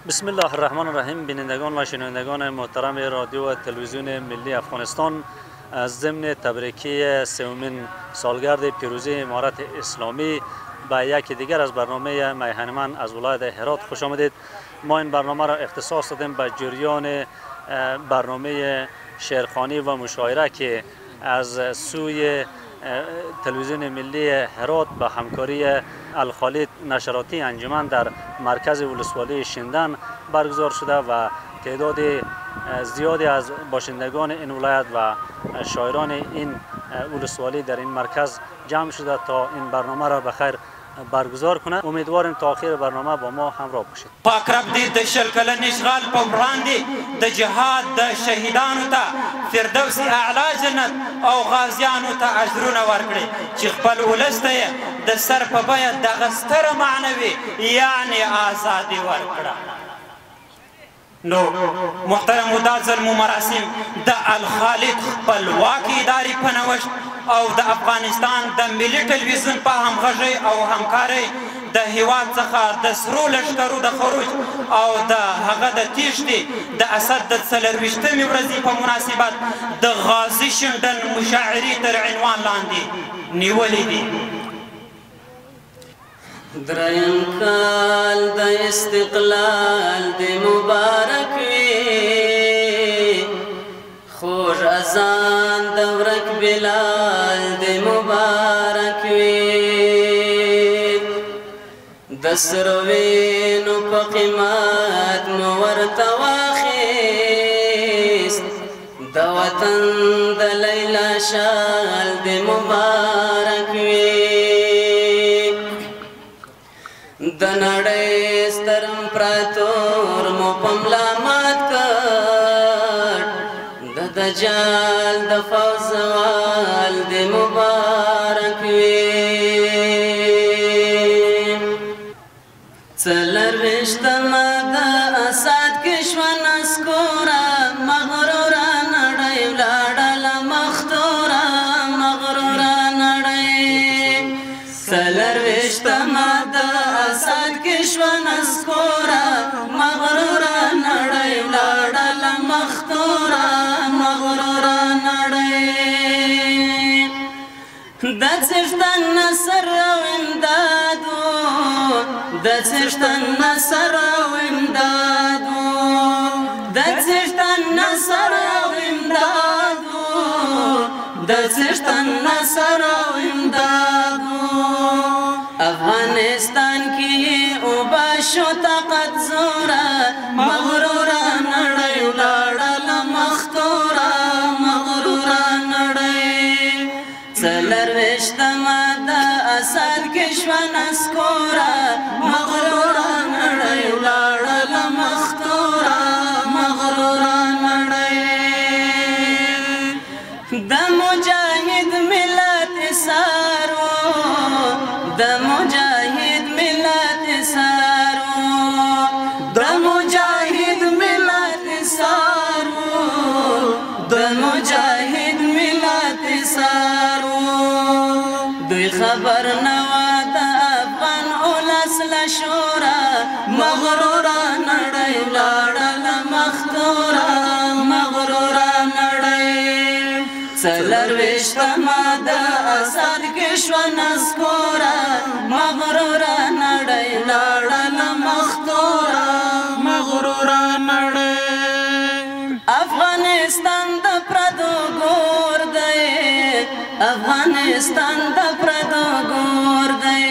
بسم الله الرحمن الرحیم. بینندگان و شنوندگان محترم رادیو و تلویزیون ملی افغانستان، از ضمن تبریکی سومین سالگرد پیروزی امارت اسلامی به یکی دیگر از برنامه میهن از ولایت هرات خوش آمدید. ما این برنامه را اختصاص دادیم به جریان برنامه شعرخوانی و مشاعره که از سوی تلویزیون ملی هرات با همکاری الخالد نشراتی انجمن در مرکز ولسوالی شندن برگزار شده و تعداد زیادی از باشندگان این ولایت و شاعران این ولسوالی در این مرکز جمع شده تا این برنامه را بخیر برگزار کنه. امیدواریم تا آخر برنامه با ما همراه باشید. پاک رب دې د شل کلن اشغال په وړاندې د جهاد د شهیدانو ته فردوس اعلی جنت او غازیانو ته اجرونه ورکړي چې خپل ولس ته یې د سر په بیه دغه ستره معنوي یعنې ازادي ورکړه. نو محترمو دا ظلمو مراسم د الخالد خپلواکې ادارې په نوښت او د افغانستان د ملي ټلویزیون په همغږۍ او همکارۍ د هیواد څخه د سرو لښکرو د خروج او د هغه د تیښتې د اسد د 40مې ورځې په مناسبت د غازي شندن مشاعرې تر عنوان لاندې نیولې دي. دریم کال د استقلال د مبارک وي، خوږ اذان د ورک بلال د مبارک وي، د سرو وینو په قیمت مو ورته واخیست، د وطن د لیلا شال د مبارک وي، د نړۍ ستر امپراتور مو په ملا مات کړ، د دجال د فوز زوال د مبارک وي. څلرویشتمه د اسد کې شوه نسکوره، مغروره نړۍ ولاړله مختوره، مغروره نړۍ. څلرویشتمه د اسد کې شوه نسکوره، مغروره نړۍ ولاړله مختوره، مغروره نړۍ. د څښتن نصر او امداد و، د څښتن نصر او امداد و، د څښتن نصر او امداد و، د څښتن نصر او امداد و. افغانستان کې اوبه شو طاقت زوره، مغروره نړۍ ولاړله مختوره، مغروره نړۍ. څلرویشتمه د اسد کې شوه نسکوره، مغروره نړۍ ولاړله مختوره، مغروره نړۍ. د مجاهد ملت سارو، د مجاهد ملت سارو، د مجاهد ملت سارو، د مجاهد ملت سارو. دوی خبر نه وه د افغان اولس له شوره، مغروره نړۍ ولاړله مختوره، مغروره نړۍ. څلرویشتمه د اسد کې شوه نسکوره، مغروره نړۍ ولاړله مختوره، مغروره نړۍ. افغانستان د پردو ګور دی، افغانستان د پردو ګور دی،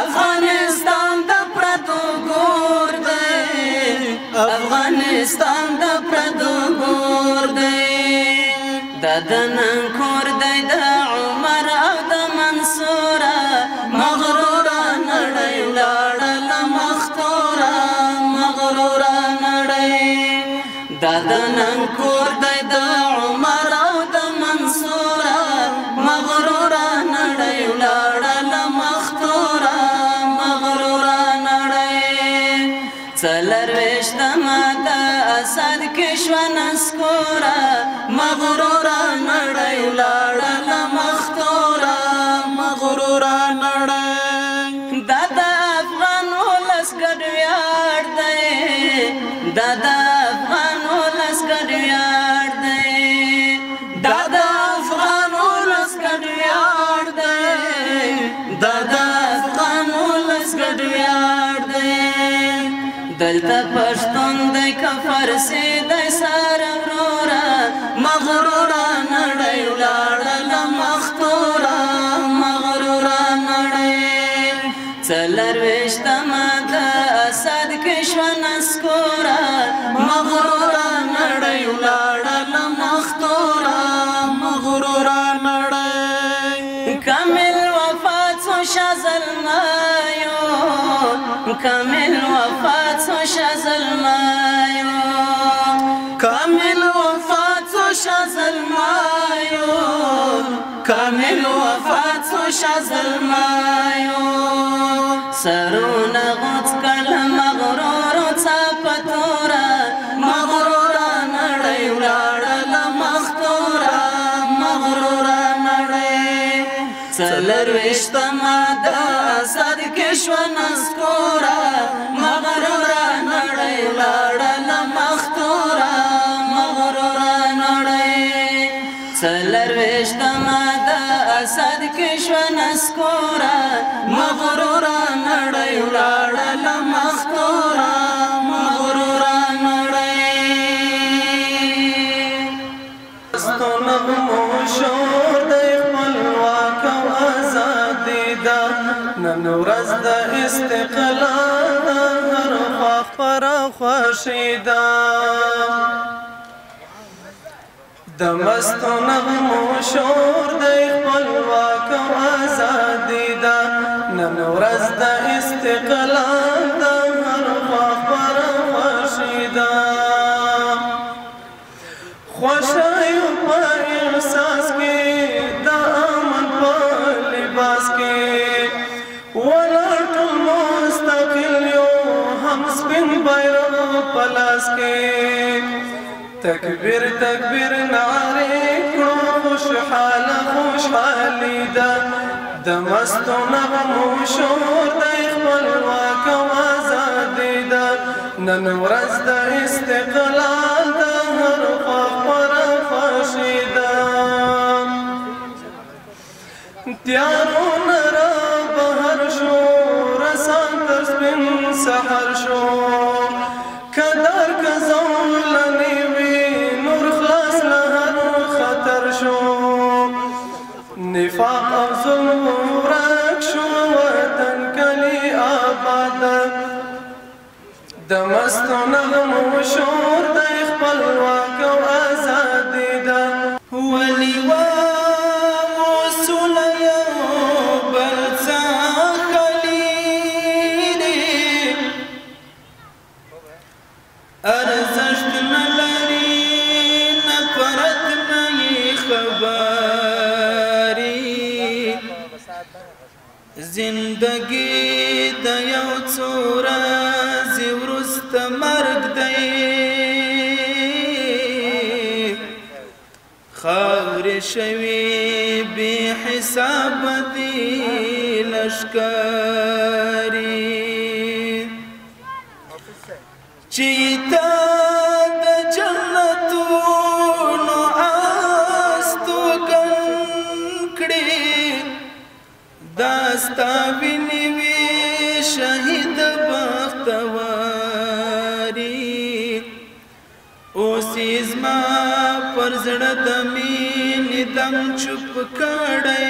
افغانستان د پردو ګور دی، افغانستان د پردو ګور دی. دا د نن کور دی د عمر او د منصوره، مغروره نړۍ ولاړله مختوره، مغروره نړۍ. دا د نن کور دی د عمر او د منصوره، مغروره نړۍ ولاړله مختوره، مغروره نړۍ. څلرویشتمه د اسد کې شوه نسکوره، مغروره نړۍ ولاړله مختوره، مغروره نړۍ. دا د افغان ولس ګډ ویاړ دی، دلته پښتون دی که فارسي دی سره وروره مغروره نړۍ ولاړله مختوره مغروره نړۍ څلرویشتمه د اسد کې شوه نسکوره مغروره نړۍ ولاړله مختوره مغروره نړۍ کامل وفات شو شاه زلمیو کامل وفات شو شاه زلمیو کامل وفات شو شاه زلمیو کامل وفات شو شاه زلمیو سرونه غوڅ کړل مغرورو څپه توره مغروره نړۍ ولاړله مختوره مغروره نړۍ څلرویشتمه د اسد کې شوه نسکوره مغروره نړۍ ولاړله مختوره مغروره نړۍ څلرویشتمه د اسد کې شوه نسکوره مغروره نړۍ ولاړله مختوره مغروره نړۍ نن ورځ د استقلال هر خوا خپره خوښي ده د مستو نغمو شور دی خپلواک او ازادي ده نن ورځ د استقلال هر خوا خپره خوښي ده خوشحالي په احساس کې د امن په لباس کې ولټ مستقل یو هم سپین بیرغ په لاس کې تکبیر تکبیر نعرې کړو خوشحاله خوشحالي ده د مستو نغمو شور دی خپلواک او ازادي ده نن ورځ د استقلال ده هر خوا خپره خوښي ده تیارونه را بهر شو رسان تر سپین سحر شو کدر که زولنې وي نور خلاص له هر خطر شو نفاق او ظلم ورک شو وطن کلی آباد د مستو نغمو شور دی خپلواک او ازادي ده ولي ارزشت نلري نفرت نه خبري زندگی د یو څو ورځې وروسته مرګ دی خاورې شوي بې حساب دي لښکري چې تا د جنتونو استوګن کړي دا ستا وینې وي شهید بختواري اوس یې زما پر زړه د مینې دم چوپ کړی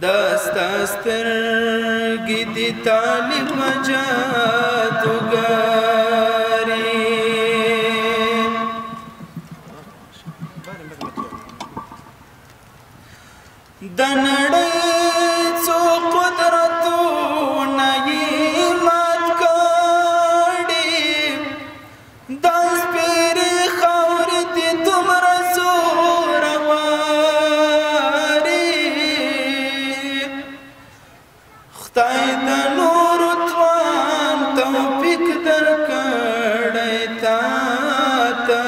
دستا سترګې د طالب جادوګرې د نړۍ څو قدرتونه یې مات کړي دا سپېرې خاورې دي دومره خدای د نور توان توفیق درکړی تا ته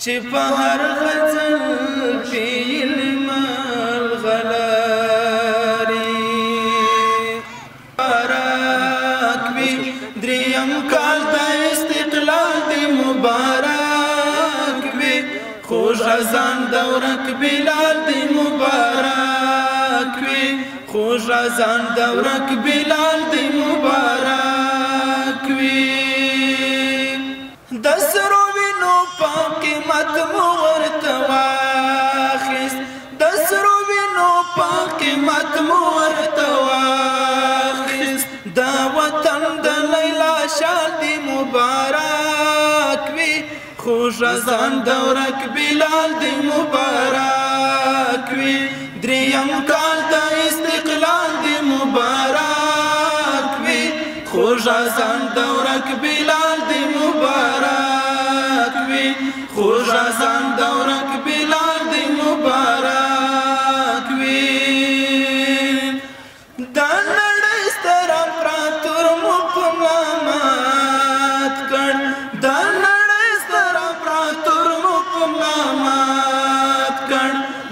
چې په هر غزل کې علم الغلاري مبارک وي دریم کال د استقلال دی مبارک وي خوش خزان دورک بلال دی مبارک وي خوش ازان دورک بلال دی مبارک وی دسرو وینو پا قیمت مورت واخست دسرو وینو پا قیمت مورت واخست دا وطن د لیلا شال دی مبارک وی خوش ازان دورک بلال دی مبارک وی دریم کال دا استقلال دی مبارک وی خوش ازان دورک بلال دی مبارک وی خوش ازان دورک بلال دی مبارک وی دا نړۍ ستر امپراتور مو په مامات کړ دا نړۍ ستر امپراتور مو په مامات کړ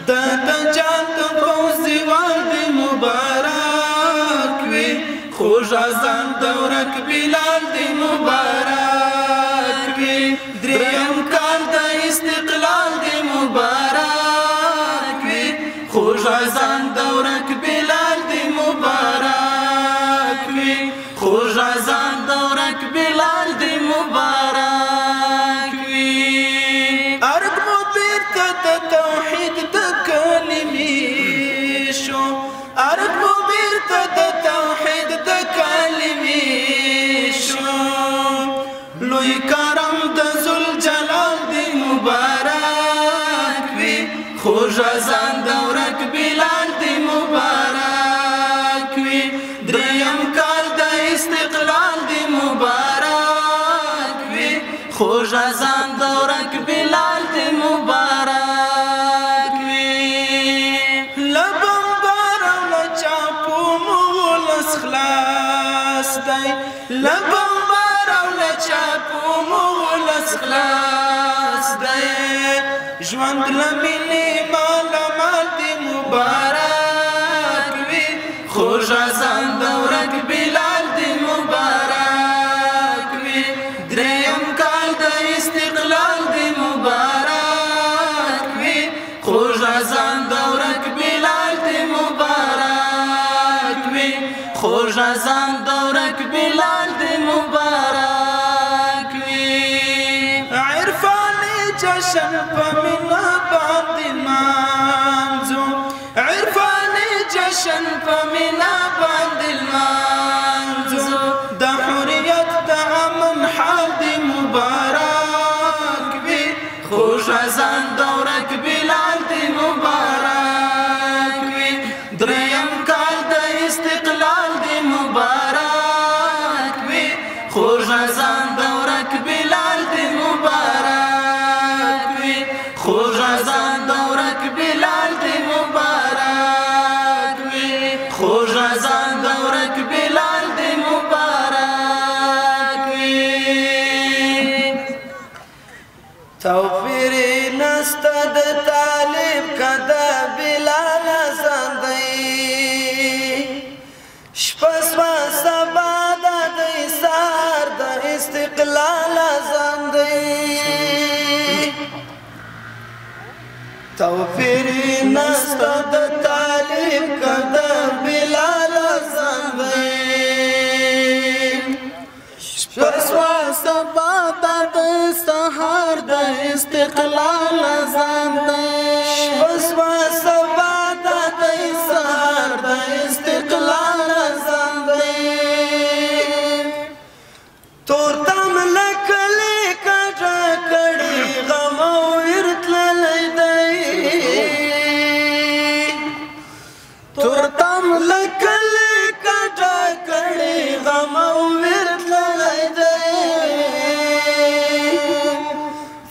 دا د جان د فوزیوال دی مبارک وی خوش ازان دورک بلال دی مبارک وی دریم کال د استقلال دی مبارک وی خوش ازان دورک بلال دی مبارک وی خوش ازان دورک بلال دی مبارک وی ارګ مو بیرته د توحید د کلمې شو ارګ مو بیرته د توحید د کلمې شو لوی کرم د ذل جلال دی مبارک وی خوش ازان دورک بلال دی مبارک وی دریم کال د استقلال دی مبارک وی خوش ازان دورک بلال دی مبارک وی لبم بارو لچاپو مولس خلاص دی لبم بارو لچاپو مولس خلاص دی ژوند لمینې مال مال دی مبارک وی خوش ازان دورک بلال دی مبارک وی دریم کال د استقلال دی مبارک وی خوش ازان دورک بلال دی مبارک وی خوش ازان دورک بلال دی مبارک وی عرفانی جشن پمینا باندې مانځو عرفانی جشن پمینا باندې مانځو د حریت د امن حال دی مبارک وی خوش ازان دورک بلال دی مبارک وی دریم کال د استقلال دی مبارک وی خوش ازان دورک بلال دی مبارک وی خوش ازان دورک بلال دی مبارک وی خوش ازان دورک بلال دی مبارک وی توفیر نسته د طالب کده بلال ازان دی شپه سوه سبا د سهار د استقلال ازان دی توفیر نسته د طالب کده بلال ازان دی شپه سوه سبا د سهار د استقلال ازان دی شپه سوه سبا د سهار د استقلال ازان دی تورتم لکلی کجا کړي غم ورتللی دی تورتم لکلی کجا کړي غم ورتللی دی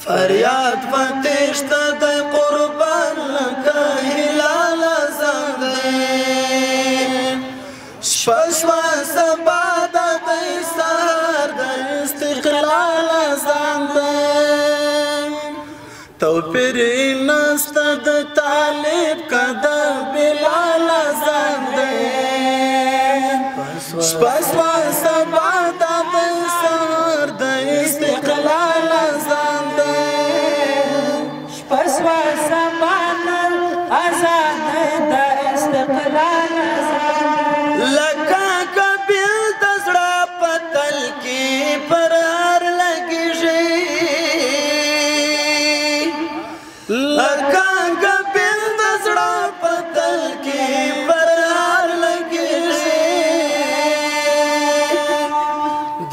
فریاد فتشت د قربان لکه هلال ازان دی شپه شوه سبا د سهار د استقلال ازان دی توپیر نسته د طالب کده بلال ازان دی شپه شوه سبا د سهار د استقلال ازان دی شپه شوه سبا د استقلال ازان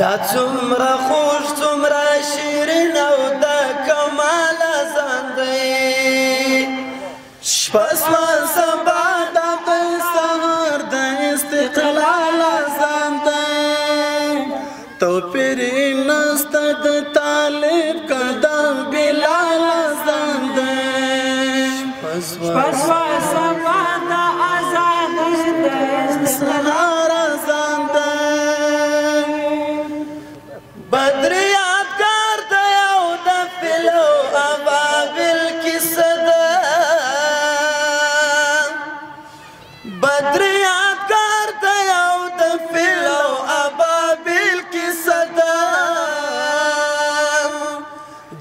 دا څومره خوږ څومره شیرین او د کمال اذان دی شپه سوه سبا دا د سهار د استقلال اذان دی توپیر نسته د طالب که د بلال اذان دی شپه سوه سبا دا اذان د استقلال اذان دی بدر یادګار دی او د فیلو ابابل کیسه ده بدر یادګار دی او د فیلو ابابل کیسه ده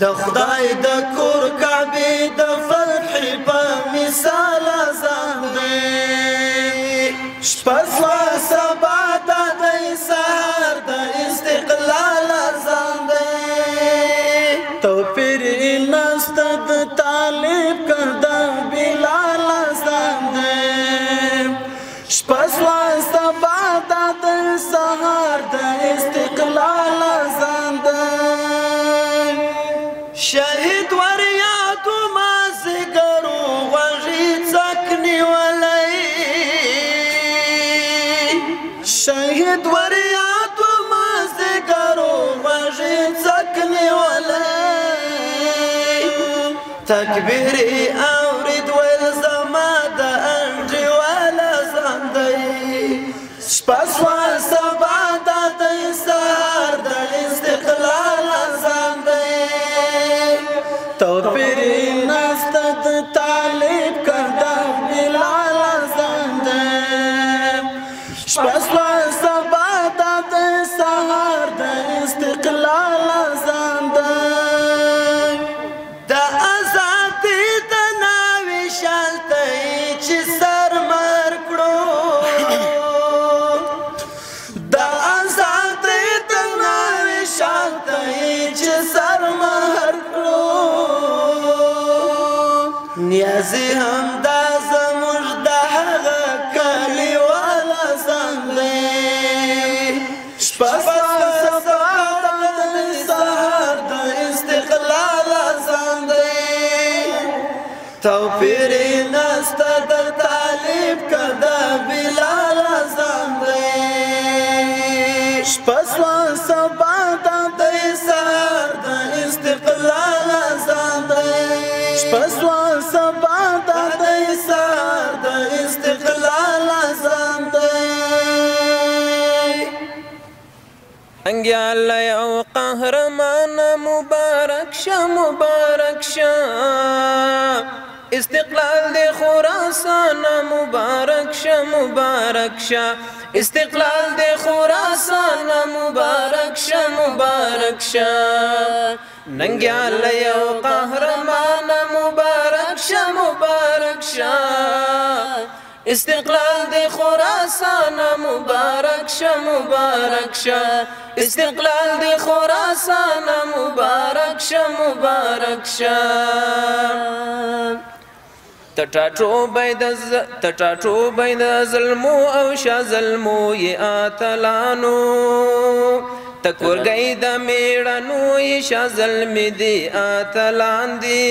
د خدای د کور کعبې د فتح په مثال اذان دی شپه سوه سبا دا دی سهار د استقلال اذان دی توپیر نسته د طالب که د بلال اذان دی شپه سوه سبا دا دی سهار د استقلال اذان دی شهید وریادو مازیګرو غوږی څک نیولی شهید وریادو مازیګرو غوږی څک نیولی تکبیر اورید ویل زما د انډیوال اذان دی شپه سوه سبا دا دی سهار د استقلال اذان دی توپیر نسته د طالب که د بلال اذان دی شپه سوه سبا دا دی سهار د استقلال اذان دی د ازادۍ د ناوې شالته یې چې سر مر کړو د ازادۍ د ناوې شالته یې چې سر مر کړو نیازي همدا زموږ د هغه کلیوال اذان دی شپه سوه سبا د سهار د استقلال اذان دی توپیر نسته د طالب که د بلال اذان دی شپه سوه سبا د سهار د استقلال اذان دی شپه سوه سبا د سهار د استقلال اذان دی انګیاله یو قهرمانه مبارک شه مبارک شه استقلال د خراسان مبارک شه مبارک شه استقلال د خراسان مبارک شه مبارک شه ننګیاله یو قهرمانه مبارک شه مبارک شه استقلال د خراسان مبارک شه مبارک شه استقلال د خراسان مبارک شه مبارک شه تټاټو بید ظلمو او شا ظلمو ی آتلانو تکورګی د میړنو ی شا ظلم دی آتلان دی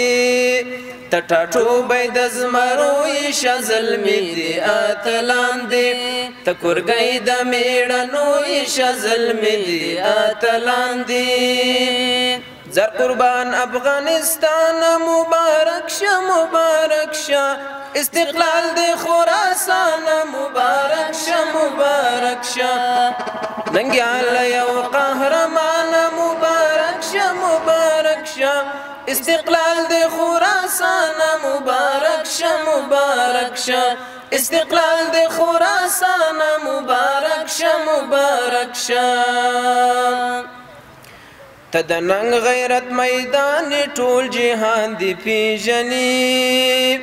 تټاټو بید زمرو ی شا ظلم دی آتلان دی تکورګی د میړنو ی شا ظلم دی آتلان دی زر قربان افغانستان مبارک شه مبارک شه استقلال د خراسان مبارک شه مبارک شه ننګیاله یو قهرمان مبارک شه مبارک شه استقلال د خراسان مبارک شه مبارک شه استقلال د خراسان مبارک شه مبارک شه تدننګ غیرت میدان ټول جهان دی پیژني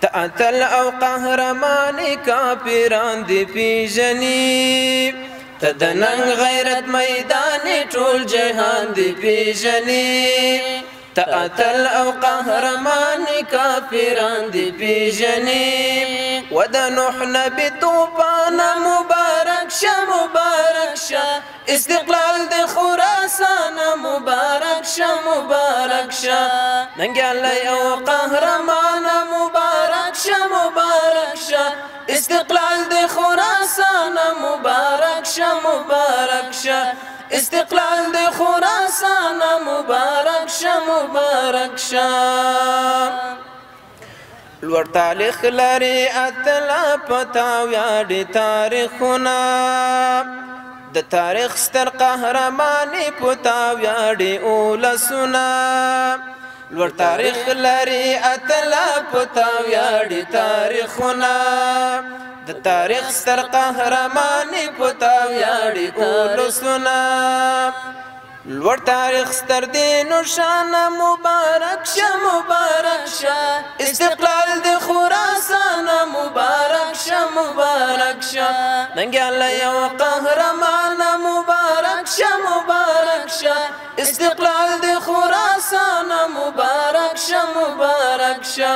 تعتل او قهرمان کافران دی پیژني تدننګ غیرت میدان ټول جهان دی پیژني تعتل او قهرمان کافران دی پیژني ود نوح نبی طوفان مبارک شه مبارک شه استقلال د شه مبارک شه ننګیالی او قهرمانه مبارک شه مبارک شه استقلال د خراسان مبارک شه مبارک شه استقلال د خراسان مبارک شه مبارک شه لوړ تاریخ لري اتلا پتا ویاړي تاریخونه د تاریخ ستر قهرماني پتا ویاړي اولسونه لوړ تاریخ لري اتلا پتا ویاړي تاریخونه د تاریخ ستر قهرماني پتا ویاړي اولسونه لوړ تاریخ ستر دینو شان مبارک شه مبارک شه استقلال د خراسان مبارک شه مبارک شه ننګیالی او قهرمان مبارک شه مبارک شه استقلال د خراسان مبارک شه مبارک شه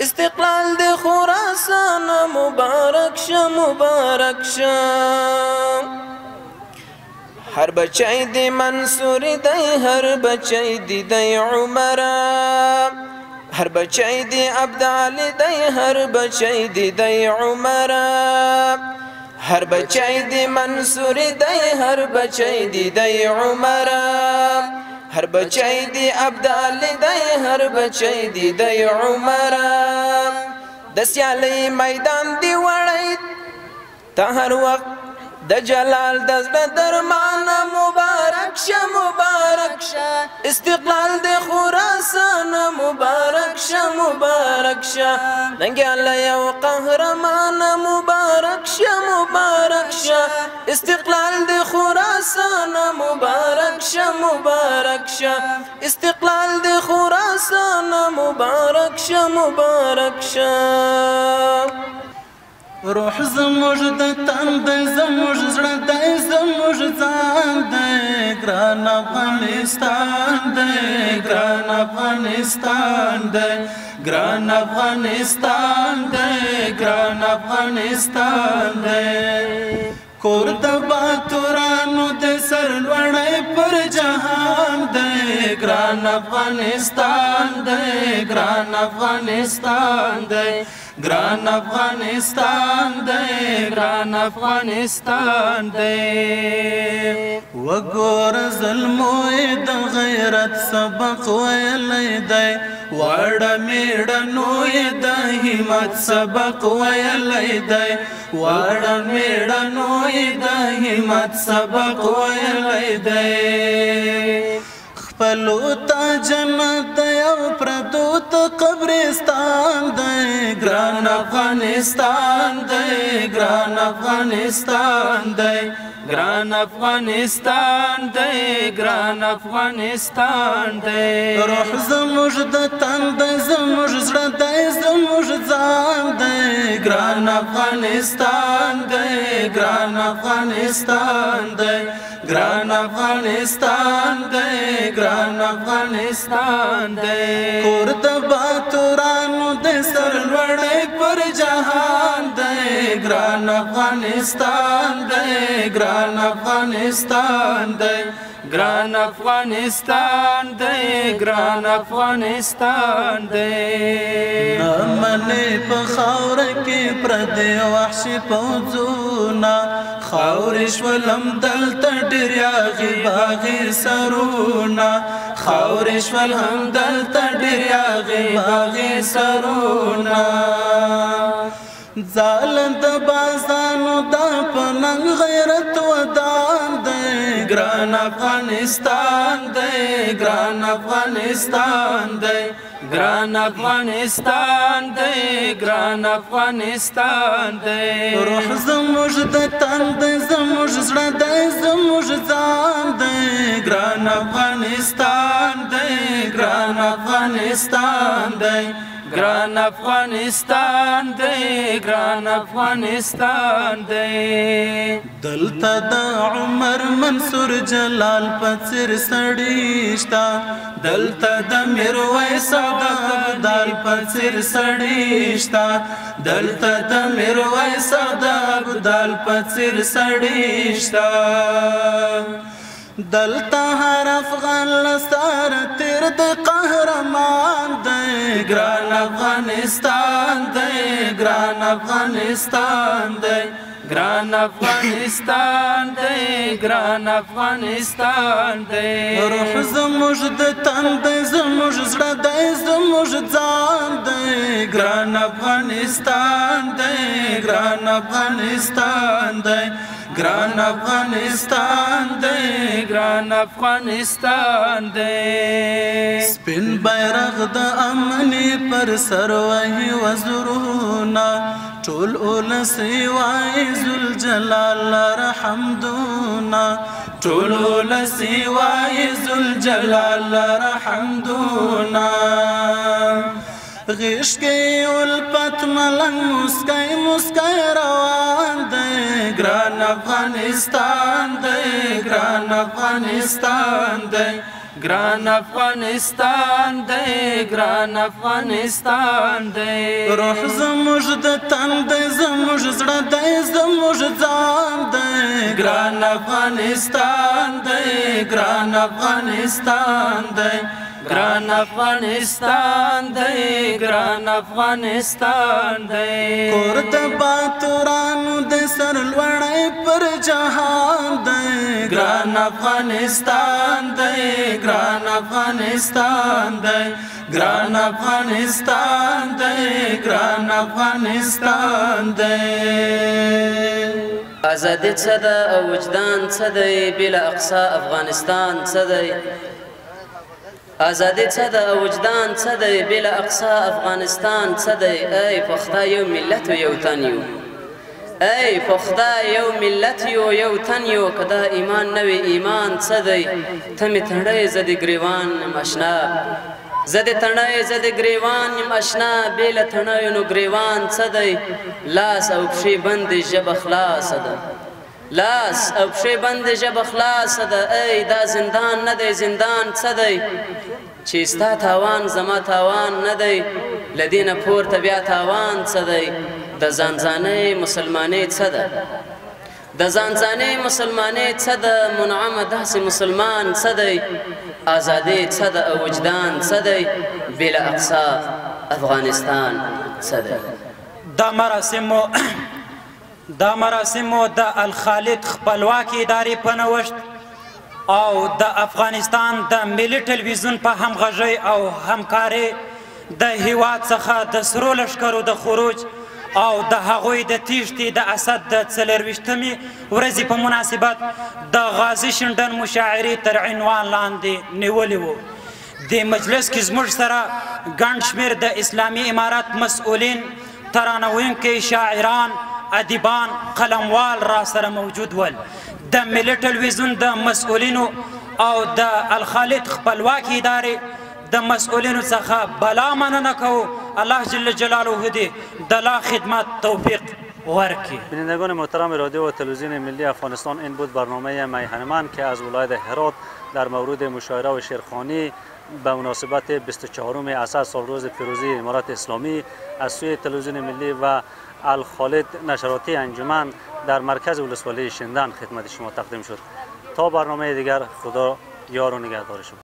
استقلال د خراسان مبارک شه مبارک شه هر بچی دی منصور دی هر بچی دی عمر هر بچی دی عبدالله دی هر بچی دی عمر هر بچی دی منصور دی هر بچی دی عمر هر بچی دی عبدالله دی هر بچی دی عمر د سیالۍ میدان دی وړی ته هر وخت د جلال د زړه درمان مبارک شه مبارک شه استقلال د خراسان مبارک شه مبارک شه ننګیالی او قهرمان مبارک شه مبارک شه استقلال د خراسان مبارک شه مبارک شه استقلال د خراسان مبارک شه مبارک شه روح زموږ د تن دی زموږ زړه دی زموږ ځان دی ګران افغانستان دی ګران افغانستان دی ګران افغانستان دی ګران افغانستان دی کور د باتورانو د سر لوړی پر جهان دی ګران افغانستان دی ګران افغانستان دی ګران افغانستان دی ګران افغانستان دی وګوره ظلموی د غیرت سبق ویلی دی واړه میړنوی د همت سبق ویلی دی واړه میړنوی د همت سبق ویلی دی خپلو ته جنت دی او پردو ته قبرستان دی ګران افغانستان دی ګران افغانستان دی ګران افغانستان دی ګران افغانستان دی روح زموږ د تن دی زموږ زړه دی زموږ ځان دی ګران افغانستان دی ګران افغانستان دی ګران افغانستان دی ګران افغانستان دی کور د باتورانو د سر لوړی پر جهان دی ګران افغانستان دی ګران افغانستان دی ګران افغانستان دی ګران افغانستان دی نمنې په خاوره کې پردې وحشي پوځونه خاورې شولم دلته ډېر یاغي باغي سرونه خاورې شول هم دلته ډېر یاغي باغي سرونه ځالند بازانو دا په ننګ غیرت ودان دی ګران افغانستان دی ګران افغانستان دی ګران افغانستان دی ګران افغانستان دی روح زموږ د تن دی زموږ زړه دی زموږ ځان دی ګران افغانستان دی ګران افغانستان دی ګران افغانستان دی ګران افغانستان دی دلته د عمر منصور جلال په څېر سړي شته دلته د میرویس ابدال په څېر سړي شته دلته د میرویس ابدال په څېر سړي شته دلتا هر افغان لسار تیر دی قهرمان دی گران افغانستان دی گران افغانستان دی گران افغانستان دی گران افغانستان دی روح زموږ د تن دی زموږ زړه دی زموږ ځان دی گران افغانستان دی گران افغانستان دی گران افغانستان دی گران افغانستان دی سپین بیرغ د امنی پر سر وهي وزرونه ټول اولسی وای ذوالجلال رحمدونه ټول اولسی وای ذوالجلال رحمدونه غیش کی الپت ملنگ مسکی مسکی روان دی گران افغانستان دی گران افغانستان دی گران افغانستان دی گران افغانستان دی روح زموږ د تن دی زموږ زړه دی زموږ ځان دی گران افغانستان دی گران افغانستان دی گران افغانستان دی گران افغانستان دی کور د باتورانو د سر لوړی پر جهان دی گران افغانستان دی گران افغانستان دی گران افغانستان دی گران افغانستان دی آزادی څه ده او وجدان څه دی بلا اقصا افغانستان څه دی آزادی څه ده او وجدان څه دی بلا اقصا افغانستان څه دی ای پختا یو ملت یو تن یو ای پختا یو ملت یو تن یو که دا ایمان نوی ایمان څه دی ته مې تڼۍ زه د ګریوان یم اشنا زه د تڼۍ زه د ګریوان یم اشنا بې له تڼیو نو ګریوان څه دی لاس او پښې بندې ژبه خلاصه ده لاس او پښې بندې ژبه خلاصه ده ای دا زندان نه دی زندان څه دی چې ستا تاوان زما تاوان نه دی له دې نه پورته بیا تاوان څه دی د ځانځانۍ مسلمانۍ څه ده د ځانځانۍ مسلمانۍ څه ده منعمه داسې مسلمان څه دی آزادۍ څه ده او وجدان څه دی بلا اقصا افغانستان څه دی دا مراسمو د الخالد خپلواکي ادارې په نوښت او د افغانستان د ملي ټلویزیون په همغږۍ او همکارۍ د هیواد څخه د سرو لښکرو د خروج او د هغوی د تیښتې د اسد د 24مې ورځې په مناسبت د غازي شینډن مشاعرې تر عنوان لاندې نیولې وو دې مجلس کې زموږ سره ګڼ شمېر د اسلامي امارت مسؤلین ترانه شاعران ادیبان قلموال را سره موجود ول د ملي ټلویزیون د مسؤلینو او د الخالد خپلواکي ادارې د مسؤلینو څخه بلا مننه کوو الله جل جلاله دې د لا خدمت توفیق ورکړي. بینندگان محترم رادیو و تلویزیون ملی افغانستان، این بود برنامه میهن که از ولایت هرات در مورد مشاعره و شعرخوانی به مناسبت 24 اسد سالروز پیروزی امارت اسلامی از سوی تلویزیون ملی و الخالد نشراتی انجمن در مرکز ولسوالی شینډن خدمت شما تقدیم شد. تا برنامه دیگر، خدا یار و نگهدار شما.